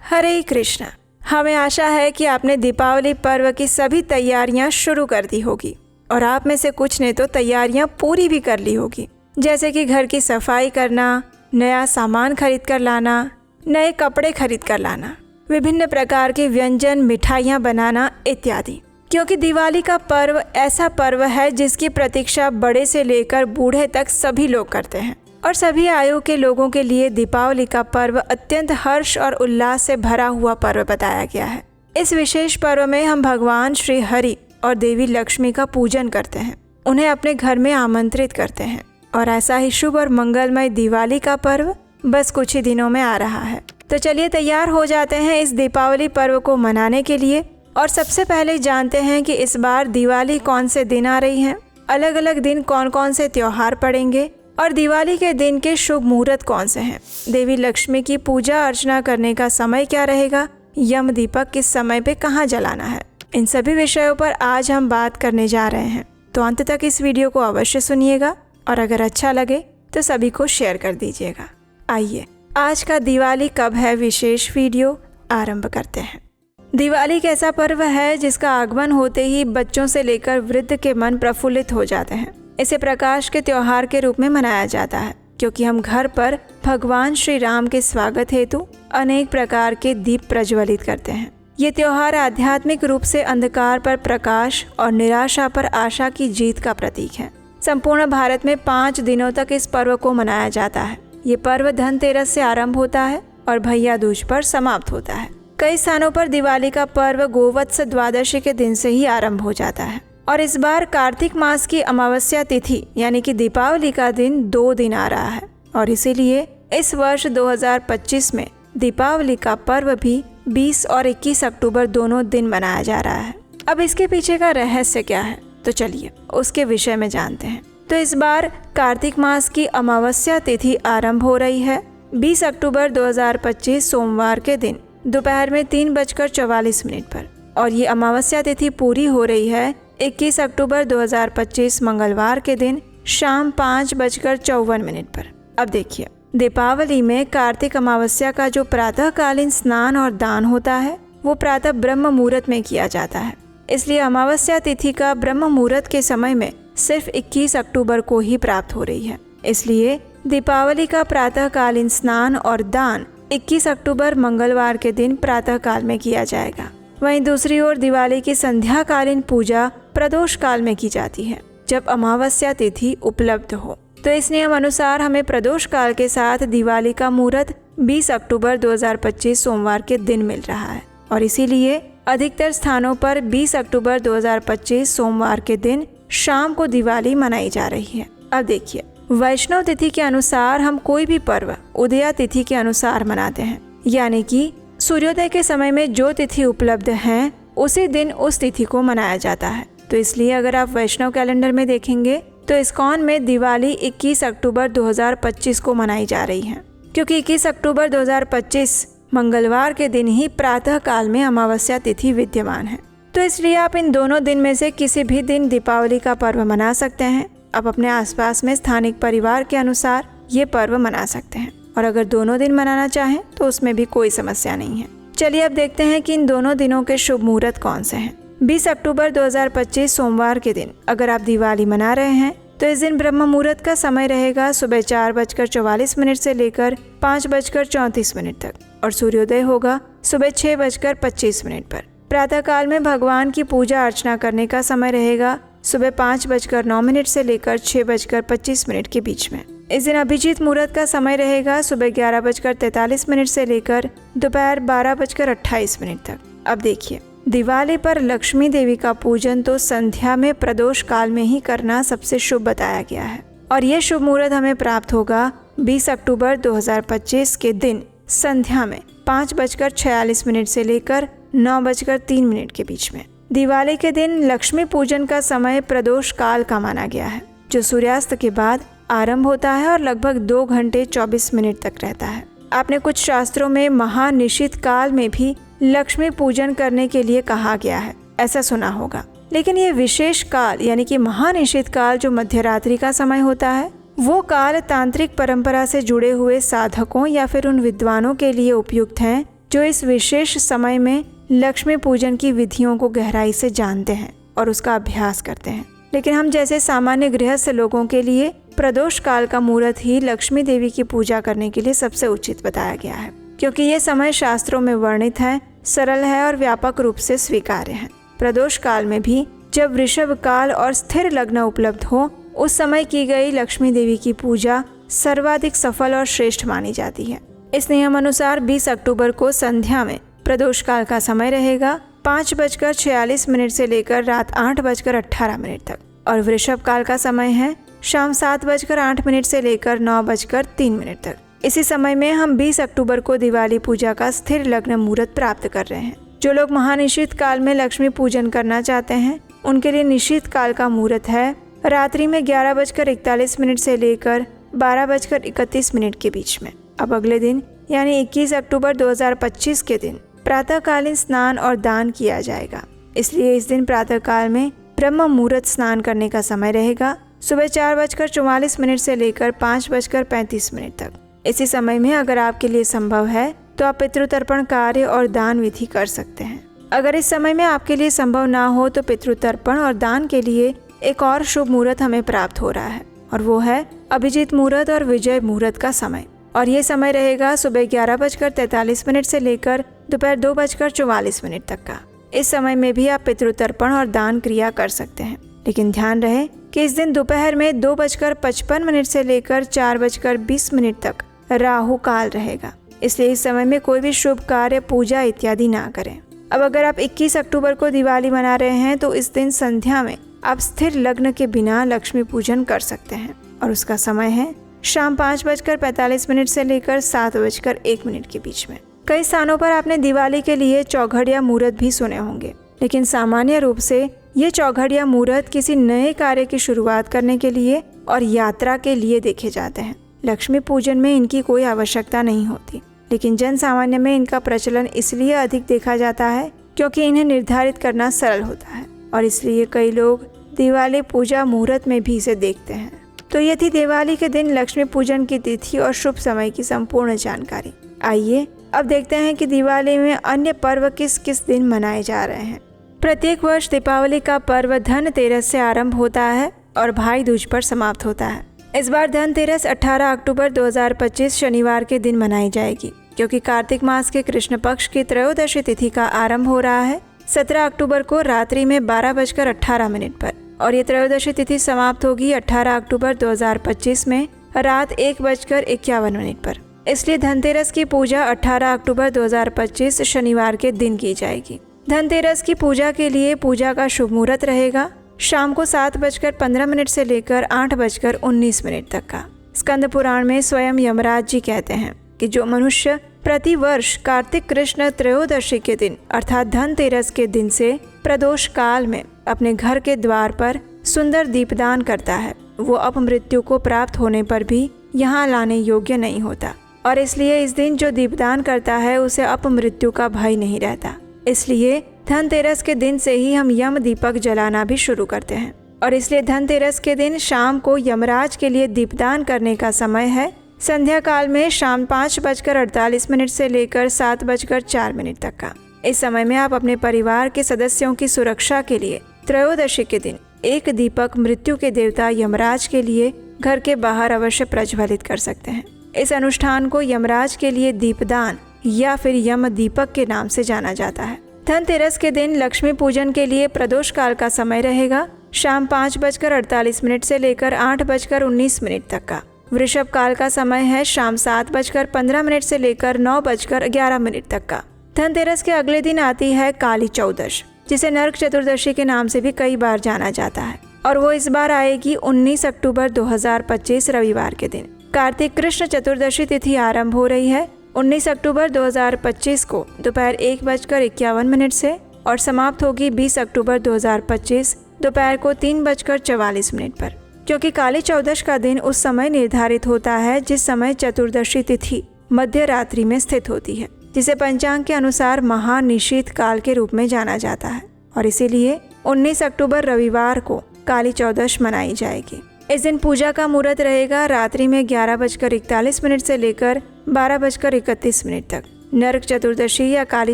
हरे कृष्णा। हमें आशा है कि आपने दीपावली पर्व की सभी तैयारियां शुरू कर दी होगी और आप में से कुछ ने तो तैयारियां पूरी भी कर ली होगी, जैसे कि घर की सफाई करना, नया सामान खरीद कर लाना, नए कपड़े खरीद कर लाना, विभिन्न प्रकार के व्यंजन मिठाइयाँ बनाना इत्यादि। क्योंकि दिवाली का पर्व ऐसा पर्व है जिसकी प्रतीक्षा बड़े से लेकर बूढ़े तक सभी लोग करते हैं और सभी आयु के लोगों के लिए दीपावली का पर्व अत्यंत हर्ष और उल्लास से भरा हुआ पर्व बताया गया है। इस विशेष पर्व में हम भगवान श्री हरि और देवी लक्ष्मी का पूजन करते हैं, उन्हें अपने घर में आमंत्रित करते हैं और ऐसा ही शुभ और मंगलमय दिवाली का पर्व बस कुछ ही दिनों में आ रहा है। तो चलिए तैयार हो जाते हैं इस दीपावली पर्व को मनाने के लिए। और सबसे पहले जानते हैं कि इस बार दिवाली कौन से दिन आ रही है, अलग अलग दिन कौन कौन से त्योहार पड़ेंगे और दिवाली के दिन के शुभ मुहूर्त कौन से हैं। देवी लक्ष्मी की पूजा अर्चना करने का समय क्या रहेगा, यम दीपक किस समय पे कहाँ जलाना है, इन सभी विषयों पर आज हम बात करने जा रहे हैं। तो अंत तक इस वीडियो को अवश्य सुनिएगा और अगर अच्छा लगे तो सभी को शेयर कर दीजिएगा। आइए आज का दिवाली कब है विशेष वीडियो आरंभ करते हैं। दिवाली एक ऐसा पर्व है जिसका आगमन होते ही बच्चों से लेकर वृद्ध के मन प्रफुल्लित हो जाते हैं। इसे प्रकाश के त्योहार के रूप में मनाया जाता है क्योंकि हम घर पर भगवान श्री राम के स्वागत हेतु अनेक प्रकार के दीप प्रज्वलित करते हैं। ये त्योहार आध्यात्मिक रूप से अंधकार पर प्रकाश और निराशा पर आशा की जीत का प्रतीक है। संपूर्ण भारत में 5 दिनों तक इस पर्व को मनाया जाता है। ये पर्व धनतेरस से आरंभ होता है और भैया दूज पर समाप्त होता है। कई स्थानों पर दिवाली का पर्व गोवत्स द्वादशी के दिन से ही आरंभ हो जाता है और इस बार कार्तिक मास की अमावस्या तिथि यानी कि दीपावली का दिन 2 दिन आ रहा है और इसीलिए इस वर्ष 2025 में दीपावली का पर्व भी 20 और 21 अक्टूबर दोनों दिन मनाया जा रहा है। अब इसके पीछे का रहस्य क्या है, तो चलिए उसके विषय में जानते हैं। तो इस बार कार्तिक मास की अमावस्या तिथि आरंभ हो रही है 20 अक्टूबर 2025 सोमवार के दिन दोपहर में 3:44 पर और ये अमावस्या तिथि पूरी हो रही है 21 अक्टूबर 2025 मंगलवार के दिन शाम 5:54 पर। अब देखिए, दीपावली में कार्तिक अमावस्या का जो प्रातःकालीन स्नान और दान होता है वो प्रातः ब्रह्म मुहूर्त में किया जाता है। इसलिए अमावस्या तिथि का ब्रह्म मुहूर्त के समय में सिर्फ 21 अक्टूबर को ही प्राप्त हो रही है। इसलिए दीपावली का प्रातःकालीन स्नान और दान 21 अक्टूबर मंगलवार के दिन प्रातः काल में किया जाएगा। वहीं दूसरी ओर दिवाली की संध्याकालीन पूजा प्रदोष काल में की जाती है जब अमावस्या तिथि उपलब्ध हो। तो इस नियम अनुसार हमें प्रदोष काल के साथ दिवाली का मुहूर्त 20 अक्टूबर 2025 सोमवार के दिन मिल रहा है और इसीलिए अधिकतर स्थानों पर 20 अक्टूबर 2025 सोमवार के दिन शाम को दिवाली मनाई जा रही है। अब देखिए, वैष्णव तिथि के अनुसार हम कोई भी पर्व उदया तिथि के अनुसार मनाते हैं, यानी कि सूर्योदय के समय में जो तिथि उपलब्ध है उसी दिन उस तिथि को मनाया जाता है। तो इसलिए अगर आप वैष्णव कैलेंडर में देखेंगे तो इस्कॉन में दिवाली 21 अक्टूबर 2025 को मनाई जा रही है क्योंकि 21 अक्टूबर 2025 मंगलवार के दिन ही प्रातः काल में अमावस्या तिथि विद्यमान है। तो इसलिए आप इन दोनों दिन में से किसी भी दिन दीपावली का पर्व मना सकते हैं। आप अपने आसपास में स्थानिक परिवार के अनुसार ये पर्व मना सकते हैं और अगर दोनों दिन मनाना चाहें तो उसमें भी कोई समस्या नहीं है। चलिए अब देखते हैं कि इन दोनों दिनों के शुभ मुहूर्त कौन से हैं। 20 अक्टूबर 2025 सोमवार के दिन अगर आप दिवाली मना रहे हैं तो इस दिन ब्रह्म मुहूर्त का समय रहेगा सुबह 4:44 से लेकर 5:34 तक और सूर्योदय होगा सुबह 6:25 पर। प्रातः काल में भगवान की पूजा अर्चना करने का समय रहेगा सुबह 5:09 से लेकर 6:25 के बीच में। इस दिन अभिजीत मुहूर्त का समय रहेगा सुबह 11:43 से लेकर दोपहर 12:28 तक। अब देखिए, दिवाली पर लक्ष्मी देवी का पूजन तो संध्या में प्रदोष काल में ही करना सबसे शुभ बताया गया है और ये शुभ मुहूर्त हमें प्राप्त होगा 20 अक्टूबर 2025 के दिन संध्या में 5:46 से लेकर 9:03 के बीच में। दिवाली के दिन लक्ष्मी पूजन का समय प्रदोष काल का माना गया है जो सूर्यास्त के बाद आरंभ होता है और लगभग 2 घंटे 24 मिनट तक रहता है। आपने कुछ शास्त्रों में महानिशित काल में भी लक्ष्मी पूजन करने के लिए कहा गया है, ऐसा सुना होगा। लेकिन ये विशेष काल यानी कि महानिशित काल जो मध्यरात्रि का समय होता है वो काल तांत्रिक परंपरा से जुड़े हुए साधकों या फिर उन विद्वानों के लिए उपयुक्त हैं जो इस विशेष समय में लक्ष्मी पूजन की विधियों को गहराई से जानते हैं और उसका अभ्यास करते हैं। लेकिन हम जैसे सामान्य गृहस्थ लोगों के लिए प्रदोष काल का मुहूर्त ही लक्ष्मी देवी की पूजा करने के लिए सबसे उचित बताया गया है, क्योंकि ये समय शास्त्रों में वर्णित है, सरल है और व्यापक रूप से स्वीकार्य है। प्रदोष काल में भी जब वृषभ काल और स्थिर लग्न उपलब्ध हो, उस समय की गई लक्ष्मी देवी की पूजा सर्वाधिक सफल और श्रेष्ठ मानी जाती है। इस नियम अनुसार 20 अक्टूबर को संध्या में प्रदोष काल का समय रहेगा 5:46 से लेकर रात 8:18 तक, और वृषभ काल का समय है शाम 7:08 से लेकर 9:03 तक। इसी समय में हम 20 अक्टूबर को दिवाली पूजा का स्थिर लग्न मुहूर्त प्राप्त कर रहे हैं। जो लोग महानिशीत काल में लक्ष्मी पूजन करना चाहते हैं, उनके लिए निशीत काल का मुहूर्त है रात्रि में 11:41 से लेकर 12:31 के बीच में। अब अगले दिन यानी 21 अक्टूबर 2025 के दिन प्रातःकालीन स्नान और दान किया जाएगा। इसलिए इस दिन प्रातःकाल में ब्रह्म मुहूर्त स्नान करने का समय रहेगा सुबह 4:44 से लेकर 5:35 तक। इसी समय में अगर आपके लिए संभव है तो आप पितृतर्पण कार्य और दान विधि कर सकते हैं। अगर इस समय में आपके लिए संभव ना हो तो पितृतर्पण और दान के लिए एक और शुभ मुहूर्त हमें प्राप्त हो रहा है, और वो है अभिजीत मुहूर्त और विजय मुहूर्त का समय। और ये समय रहेगा सुबह 11:43 से लेकर दोपहर 2:44 तक का। इस समय में भी आप पितृतर्पण और दान क्रिया कर सकते हैं, लेकिन ध्यान रहे कि इस दिन दोपहर में 2:55 से लेकर 4:20 तक राहु काल रहेगा। इसलिए इस समय में कोई भी शुभ कार्य, पूजा इत्यादि ना करें। अब अगर आप 21 अक्टूबर को दिवाली मना रहे हैं तो इस दिन संध्या में आप स्थिर लग्न के बिना लक्ष्मी पूजन कर सकते हैं, और उसका समय है शाम 5:45 से लेकर 7:01 के बीच में। कई स्थानों पर आपने दिवाली के लिए चौघड़िया मुहूर्त भी सुने होंगे, लेकिन सामान्य रूप से ये चौघड़िया मुहूर्त किसी नए कार्य की शुरुआत करने के लिए और यात्रा के लिए देखे जाते हैं। लक्ष्मी पूजन में इनकी कोई आवश्यकता नहीं होती, लेकिन जन सामान्य में इनका प्रचलन इसलिए अधिक देखा जाता है क्योंकि इन्हें निर्धारित करना सरल होता है, और इसलिए कई लोग दिवाली पूजा मुहूर्त में भी इसे देखते हैं। तो ये थी दिवाली के दिन लक्ष्मी पूजन की तिथि और शुभ समय की संपूर्ण जानकारी। आइए अब देखते हैं कि दिवाली में अन्य पर्व किस किस दिन मनाए जा रहे हैं। प्रत्येक वर्ष दीपावली का पर्व धनतेरस से आरंभ होता है और भाई दूज पर समाप्त होता है। इस बार धनतेरस 18 अक्टूबर 2025 शनिवार के दिन मनाई जाएगी, क्योंकि कार्तिक मास के कृष्ण पक्ष की त्रयोदशी तिथि का आरंभ हो रहा है 17 अक्टूबर को रात्रि में 12:18 पर, और ये त्रयोदशी तिथि समाप्त होगी 18 अक्टूबर 2025 में रात 1:51 पर। इसलिए धनतेरस की पूजा 18 अक्टूबर 2025 शनिवार के दिन की जाएगी। धनतेरस की पूजा के लिए पूजा का शुभ मुहूर्त रहेगा शाम को 7:15 से लेकर 8:19 तक का। स्कंद पुराण में स्वयं यमराज जी कहते हैं कि जो मनुष्य प्रति वर्ष कार्तिक कृष्ण त्रयोदशी के दिन अर्थात धनतेरस के दिन से प्रदोष काल में अपने घर के द्वार पर सुंदर दीपदान करता है, वो अपमृत्यु को प्राप्त होने पर भी यहाँ लाने योग्य नहीं होता, और इसलिए इस दिन जो दीपदान करता है उसे अपमृत्यु का भय नहीं रहता। इसलिए धनतेरस के दिन से ही हम यम दीपक जलाना भी शुरू करते हैं, और इसलिए धनतेरस के दिन शाम को यमराज के लिए दीपदान करने का समय है संध्या काल में शाम 5:48 से लेकर 7:04 तक का। इस समय में आप अपने परिवार के सदस्यों की सुरक्षा के लिए त्रयोदशी के दिन एक दीपक मृत्यु के देवता यमराज के लिए घर के बाहर अवश्य प्रज्वलित कर सकते हैं। इस अनुष्ठान को यमराज के लिए दीपदान या फिर यम दीपक के नाम से जाना जाता है। धनतेरस के दिन लक्ष्मी पूजन के लिए प्रदोष काल का समय रहेगा शाम 5:48 से लेकर 8:19 तक का। वृषभ काल का समय है शाम 7:15 से लेकर 9:11 तक का। धनतेरस के अगले दिन आती है काली चौदश, जिसे नरक चतुर्दशी के नाम से भी कई बार जाना जाता है, और वो इस बार आएगी 19 अक्टूबर 2025 रविवार के दिन। कार्तिक कृष्ण चतुर्दशी तिथि आरंभ हो रही है 19 अक्टूबर 2025 को दोपहर 1:51 से, और समाप्त होगी 20 अक्टूबर 2025 दोपहर को 3:44 पर। क्योंकि काली चौदश का दिन उस समय निर्धारित होता है जिस समय चतुर्दशी तिथि मध्य रात्रि में स्थित होती है, जिसे पंचांग के अनुसार महानिशीत काल के रूप में जाना जाता है, और इसीलिए 19 अक्टूबर रविवार को काली चौदश मनाई जाएगी। इस दिन पूजा का मुहूर्त रहेगा रात्रि में 11:41 से लेकर 12:31 तक। नरक चतुर्दशी या काली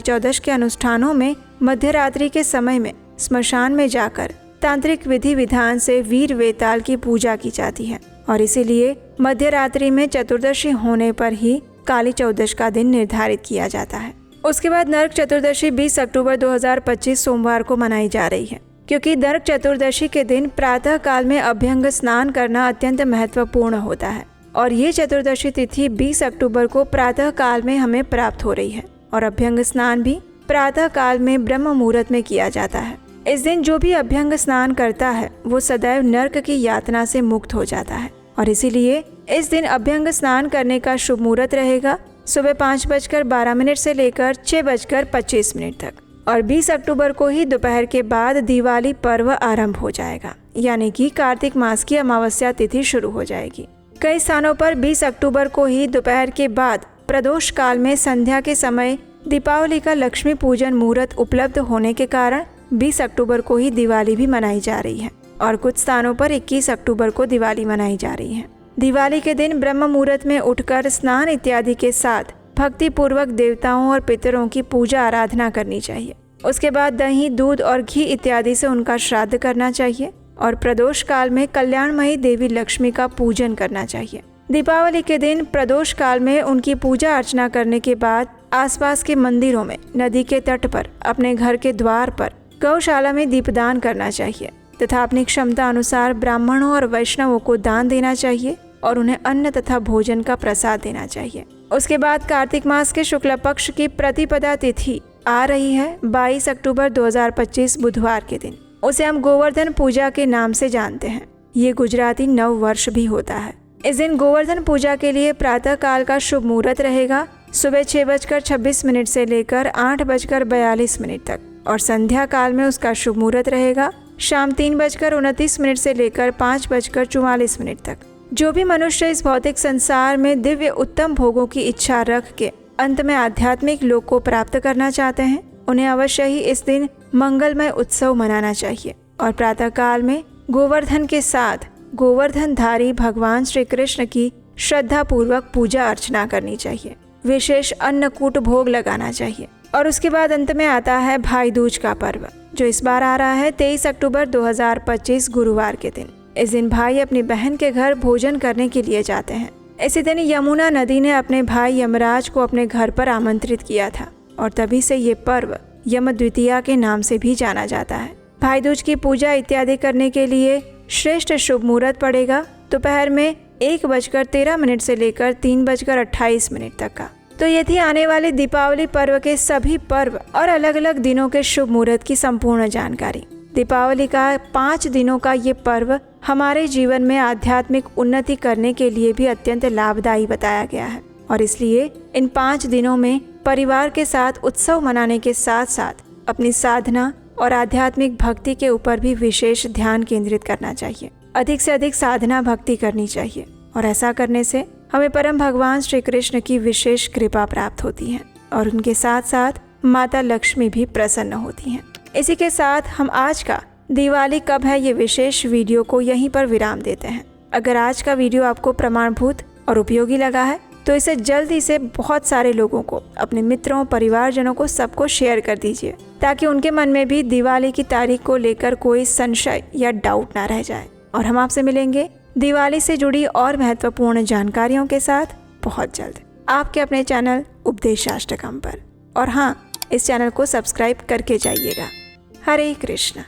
चौदश के अनुष्ठानों में मध्य रात्रि के समय में स्मशान में जाकर तांत्रिक विधि विधान से वीर वेताल की पूजा की जाती है और इसीलिए मध्य रात्रि में चतुर्दशी होने पर ही काली चौदश का दिन निर्धारित किया जाता है। उसके बाद नरक चतुर्दशी 20 अक्टूबर 2025 सोमवार को मनाई जा रही है, क्योंकि नरक चतुर्दशी के दिन प्रातः काल में अभ्यंग स्नान करना अत्यंत महत्वपूर्ण होता है और ये चतुर्दशी तिथि 20 अक्टूबर को प्रातः काल में हमें प्राप्त हो रही है और अभ्यंग स्नान भी प्रातः काल में ब्रह्म मुहूर्त में किया जाता है। इस दिन जो भी अभ्यंग स्नान करता है वो सदैव नरक की यातना से मुक्त हो जाता है और इसीलिए इस दिन अभ्यंग स्नान करने का शुभ मुहूर्त रहेगा सुबह 5:12 से लेकर 6:25 तक और 20 अक्टूबर को ही दोपहर के बाद दिवाली पर्व आरंभ हो जाएगा, यानी कि कार्तिक मास की अमावस्या तिथि शुरू हो जाएगी। कई स्थानों पर 20 अक्टूबर को ही दोपहर के बाद प्रदोष काल में संध्या के समय दीपावली का लक्ष्मी पूजन मुहूर्त उपलब्ध होने के कारण 20 अक्टूबर को ही दिवाली भी मनाई जा रही है और कुछ स्थानों पर 21 अक्टूबर को दिवाली मनाई जा रही है। दिवाली के दिन ब्रह्म मुहूर्त में उठकर स्नान इत्यादि के साथ भक्ति पूर्वक देवताओं और पितरों की पूजा आराधना करनी चाहिए। उसके बाद दही, दूध और घी इत्यादि से उनका श्राद्ध करना चाहिए और प्रदोष काल में कल्याणमयी देवी लक्ष्मी का पूजन करना चाहिए। दीपावली के दिन प्रदोष काल में उनकी पूजा अर्चना करने के बाद आसपास के मंदिरों में, नदी के तट पर, अपने घर के द्वार पर, गौशाला में दीपदान करना चाहिए तथा अपनी क्षमता अनुसार ब्राह्मणों और वैष्णवों को दान देना चाहिए और उन्हें अन्न तथा भोजन का प्रसाद देना चाहिए। उसके बाद कार्तिक मास के शुक्ल पक्ष की प्रतिपदा तिथि आ रही है 22 अक्टूबर 2025 बुधवार के दिन। उसे हम गोवर्धन पूजा के नाम से जानते हैं। ये गुजराती नव वर्ष भी होता है। इस दिन गोवर्धन पूजा के लिए प्रातः काल का शुभ मुहूर्त रहेगा सुबह 6:26 से लेकर 8:42 तक और संध्या काल में उसका शुभ मुहूर्त रहेगा शाम 3:29 से लेकर 5:44 तक। जो भी मनुष्य इस भौतिक संसार में दिव्य उत्तम भोगों की इच्छा रख के अंत में आध्यात्मिक लोक को प्राप्त करना चाहते हैं, उन्हें अवश्य ही इस दिन मंगलमय उत्सव मनाना चाहिए और प्रातः काल में गोवर्धन के साथ गोवर्धनधारी भगवान श्री कृष्ण की श्रद्धा पूर्वक पूजा अर्चना करनी चाहिए। विशेष अन्नकूट भोग लगाना चाहिए और उसके बाद अंत में आता है भाई दूज का पर्व, जो इस बार आ रहा है 23 अक्टूबर 2025 गुरुवार के दिन। इस दिन भाई अपनी बहन के घर भोजन करने के लिए जाते हैं। इसी दिन यमुना नदी ने अपने भाई यमराज को अपने घर पर आमंत्रित किया था और तभी से ये पर्व यम द्वितीया के नाम से भी जाना जाता है। भाई दूज की पूजा इत्यादि करने के लिए श्रेष्ठ शुभ मुहूर्त पड़ेगा दोपहर में 1:13 से लेकर 3:28 तक का। तो ये थी आने वाले दीपावली पर्व के सभी पर्व और अलग अलग दिनों के शुभ मुहूर्त की संपूर्ण जानकारी। दीपावली का 5 दिनों का ये पर्व हमारे जीवन में आध्यात्मिक उन्नति करने के लिए भी अत्यंत लाभदायी बताया गया है और इसलिए इन 5 दिनों में परिवार के साथ उत्सव मनाने के साथ साथ अपनी साधना और आध्यात्मिक भक्ति के ऊपर भी विशेष ध्यान केंद्रित करना चाहिए। अधिक से अधिक साधना भक्ति करनी चाहिए और ऐसा करने से हमें परम भगवान श्री कृष्ण की विशेष कृपा प्राप्त होती है और उनके साथ साथ माता लक्ष्मी भी प्रसन्न होती हैं। इसी के साथ हम आज का दिवाली कब है ये विशेष वीडियो को यहीं पर विराम देते हैं। अगर आज का वीडियो आपको प्रमाणभूत और उपयोगी लगा है तो इसे जल्दी से बहुत सारे लोगों को, अपने मित्रों, परिवारजनों को, सबको शेयर कर दीजिए ताकि उनके मन में भी दिवाली की तारीख को लेकर कोई संशय या डाउट ना रह जाए। और हम आपसे मिलेंगे दिवाली से जुड़ी और महत्वपूर्ण जानकारियों के साथ बहुत जल्द आपके अपने चैनल उपदेशाष्टकम पर। और हाँ, इस चैनल को सब्सक्राइब करके जाइएगा। हरे कृष्ण।